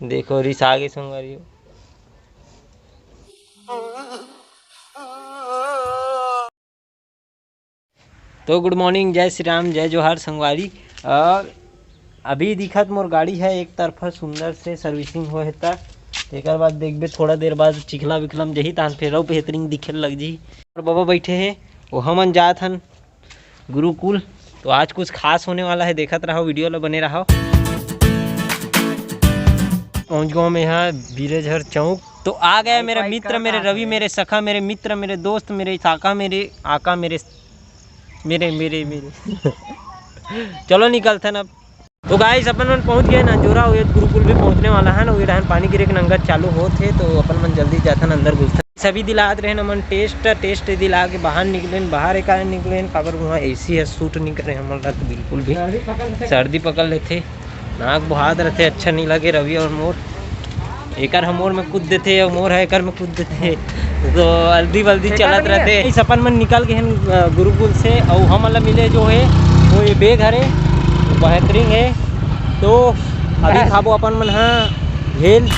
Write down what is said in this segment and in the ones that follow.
देखो रिस आगे संगवारी हो। तो गुड मॉर्निंग, जय श्री राम, जय जोहार संगवारी। अभी दिखत मोर गाड़ी है एक तरफा सुंदर से सर्विसिंग हो है ता एक बाद देखबे थोड़ा देर बाद चिखला विखलम जही तान फिर बेहतरीन दिखे लग जी। और बाबा बैठे हैं वो हमन जात हन गुरुकुल। तो आज कुछ खास होने वाला है, देखत रहो वीडियो ला बने रहो। पहुँच गया मैं यहाँ बीरेझर चौक। तो आ गया मेरा मित्र, मेरे रवि, मेरे सखा, मेरे मित्र, मेरे दोस्त, मेरे साका, मेरे आका, मेरे मेरे मेरे मेरे चलो निकलते हैं अब। तो गाइस अपन मन पहुंच गए नंजोरा। वो गुरुकुल भी पहुंचने वाला है ना। वो रहन पानी गिरे के नंगर चालू होते तो अपन मन जल्दी जाते अंदर घुसते। सभी दिलात रहे न मन टेस्ट दिला के बाहर निकले। बाहर एक निकले काबर वहाँ एसी है, सूट नहीं करे हम तो बिल्कुल भी सर्दी पकड़ लेते, नाक बुहात रहते, अच्छा नहीं लगे। रवि और मोर एकर हमोर में कूद देते और मोर है एकर में कूद देते, तो हल्दी वल्दी चलत रहते। अपन मन निकल गए हैं गुरुकुल से और हम मतलब मिले जो है वो ये बेग हरे बेहतरीन है। तो अभी खाबो अपन मन हाँ भेल।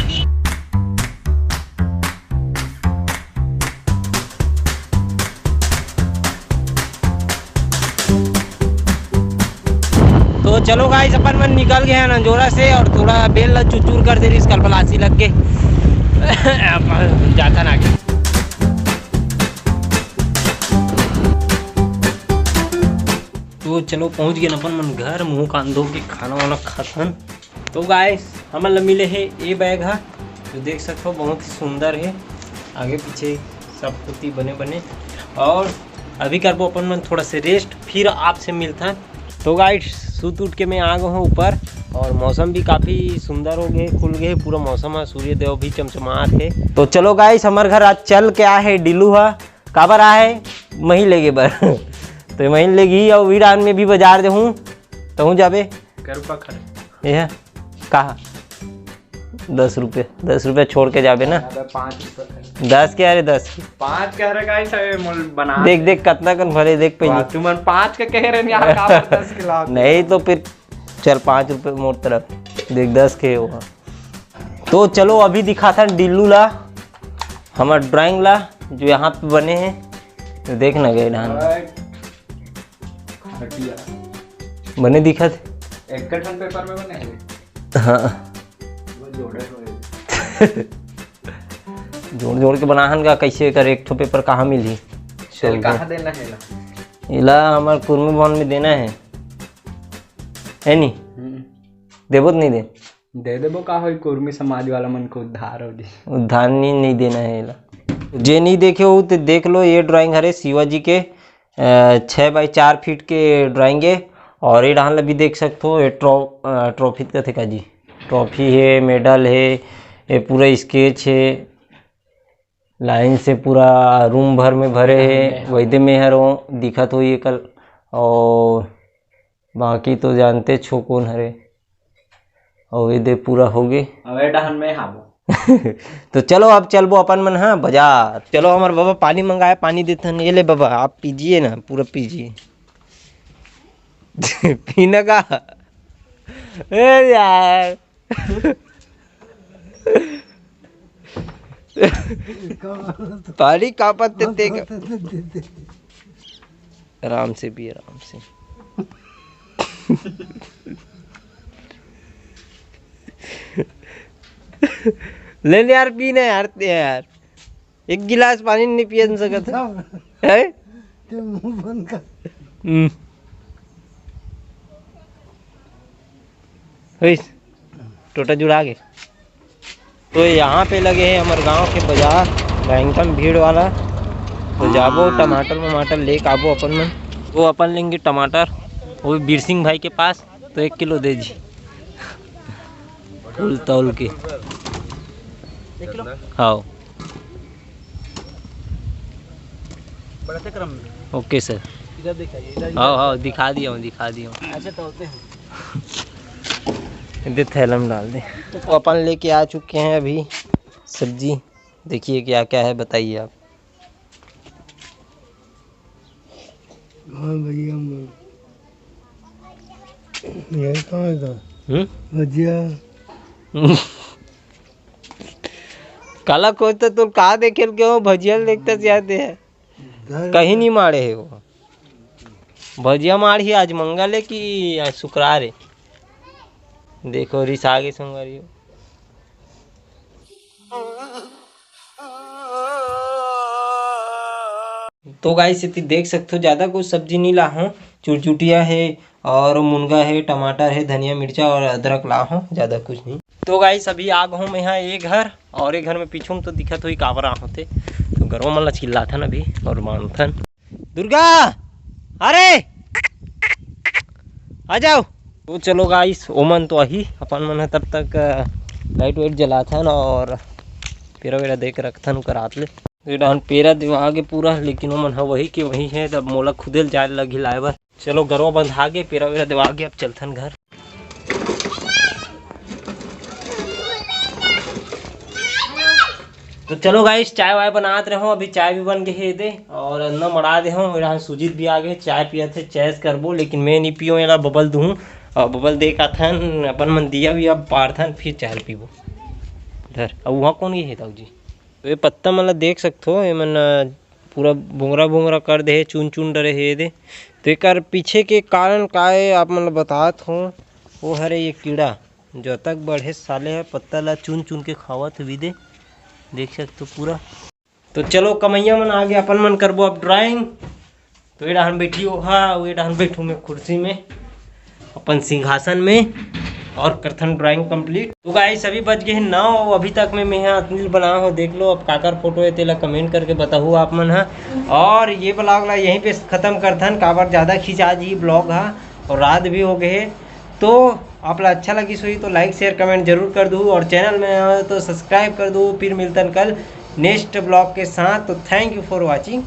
तो चलो गाइस अपन मन निकल गए हैं नंजोरा से और थोड़ा बेल चुचूर कर दे रही कलपलासी लग के जाता ना आगे। तो चलो पहुंच गए अपन मन घर, मुंह कान धो के खाना वाना खाथन। तो गाइस हमन मिले है ये बैग है जो देख सकते हो बहुत ही सुंदर है, आगे पीछे सब कुछ बने बने। और अभी करबो अपन मन थोड़ा से रेस्ट, फिर आपसे मिलता। तो गाइस सूत उठ के मैं आ गया हूँ ऊपर और मौसम भी काफ़ी सुंदर हो गए, खुल गए पूरा मौसम है, सूर्य देव भी चमचमात है। तो चलो गाइस हमारे घर आज चल के आ है डिलू है काबर आ है मही लेगे बर तो मही लेगी और वीरान में भी बाजार दे हूँ तो हूँ जाबे यह कहा 10 रुपये छोड़ के जाबे ना। 10 के अरे 10 5 कह रहे गाइस बना देख देख कितना कन भले देख पे तुम 5 के कह रहे यहाँ का 10 के लाभ नहीं तो फिर चल 5 रुपये मोर तरफ देख 10 के हो। तो चलो अभी दिखाता डिल्लू ला हमारा ड्राइंग ला जो यहाँ पे बने हैं। तो देख ना गए धान बने दिखत एक पेपर में बने। हाँ जोड़ के बनाहन का कैसे कर एक ठो पेपर कहाँ मिली कहाँ देना है इला हमारे कुर्मी भवन में देना है नी देबो तो नहीं दे देबो का हो कुर्मी समाज वाला मन को उद्धार हो उद्धार नहीं देना है इला। जे नहीं देखे हो तो देख लो, ये ड्राइंग हरे शिवाजी के 6 बाई 4 फीट के ड्राइंग है। और ये डाल भी देख सकते हो, ये ट्रॉफी का थे का जी, ट्रॉफी है, मेडल है, ये पूरा स्केच है, लाइन से पूरा रूम भर में भरे है। वैदे में हरो दिखत हो ये कल और बाकी तो जानते छो कौन हरे और वैदे पूरा हो गए में हाबो तो चलो अब चलबो अपन मन हाँ बाजार। चलो हमारे बाबा पानी मंगाया, पानी देते हैं। ये ले बाबा आप पीजिए ना, पूरा पीजिए पीने का यार पानी का पत्ते आराम से भी आराम से ले यार पीना यार एक गिलास पानी नहीं पिया सकता है टोटा जुड़ा गए। तो यहाँ पे लगे हैं हमारे गांव के बाजार, भयंकर भीड़ वाला। तो जाबो टमाटर लेके आबो अपन में। वो अपन लेंगे टमाटर वो भी बीर सिंह भाई के पास, तो 1 किलो दे जी फुल तौल के। हाँ ओके सर, हाँ दिखा दिया हूँ अच्छा तो होते हैं थैला में डाल दे। तो अपन लेके आ चुके हैं अभी सब्जी, देखिए क्या क्या है बताइए आप। हाँ भैया ये कहाँ का भजिया काला कोच तो कहा देखे के हो भजिया देखते जाते है कहीं नहीं मारे है वो भजिया मारी आज मंगल है कि आज शुक्रवार है देखो रिस आगे संगवारी हो तो गाइस इतनी देख सकते हो ज़्यादा कुछ सब्जी नहीं ला हूँ चुटचुटिया है और मुनगा है टमाटर है धनिया मिर्चा और अदरक ला हूँ ज़्यादा कुछ नहीं। तो गाइस अभी आग हूँ मैं यहाँ एक घर और एक घर में पीछू तो दिखत हुई कावरा होते तो घरों मन चिल्ला था अभी और मानथन दुर्गा अरे आ जाओ। तो चलो गाइस ओमन तो अही अपन मन तब तक लाइट वाइट जला था और पेरा वेरा देख रखथन करात ले डाहन पेरा दिवा के पूरा लेकिन वो मन वही के वही है तब मोला खुदेल जाए लगी लाए बर। चलो घरों बंधा के पेरा वेरा दिवा के अब चलथन घर। तो चलो गाइस चाय वाय बनाते रहो अभी चाय भी बन गए दे और अन्न मड़ा दे हूँ यहाँ सुजीत भी आ गए चाय पिया थे चैस करबो लेकिन मैं नहीं पियो यहाँ बबल दूँ और बबल दे का थन अपन मन दिया भी अब पारथन फिर चाय पीबो इधर अब वहाँ कौन ये है ताऊ जी। तो ये पत्ता मतलब देख सकते हो ये मन पूरा भूंगरा भूंगरा कर दे चुन चुन डरे है दे तो एक पीछे के कारण का है आप मतलब बतात हो वो हरे ये कीड़ा जो तक बढ़े साले है पत्ता ला चुन चुन के खावत भी दे देख सकते हो पूरा। तो चलो कमैया मन आ गया अपन मन करबो अब ड्राइंग। तो ये डाहन बैठी हो हाँ वो डाहन बैठू मैं कुर्सी में अपन सिंहासन में और करथन ड्राइंग कंप्लीट। तो गाइस अभी बज गए 9 अभी तक मैं यहाँ अनिल बना हो देख लो अब काकर फोटो है तेला कमेंट करके बताओ आप मन है और ये ब्लॉग ला यहीं पे ख़त्म करथन काबर ज़्यादा खिंचा जी ब्लॉग हा और रात भी हो गए तो आप ला अच्छा लगी सोई तो लाइक शेयर कमेंट जरूर कर दूँ और चैनल में आए तो सब्सक्राइब कर दूँ। फिर मिलतन कल नेक्स्ट ब्लॉग के साथ। तो थैंक यू फॉर वॉचिंग।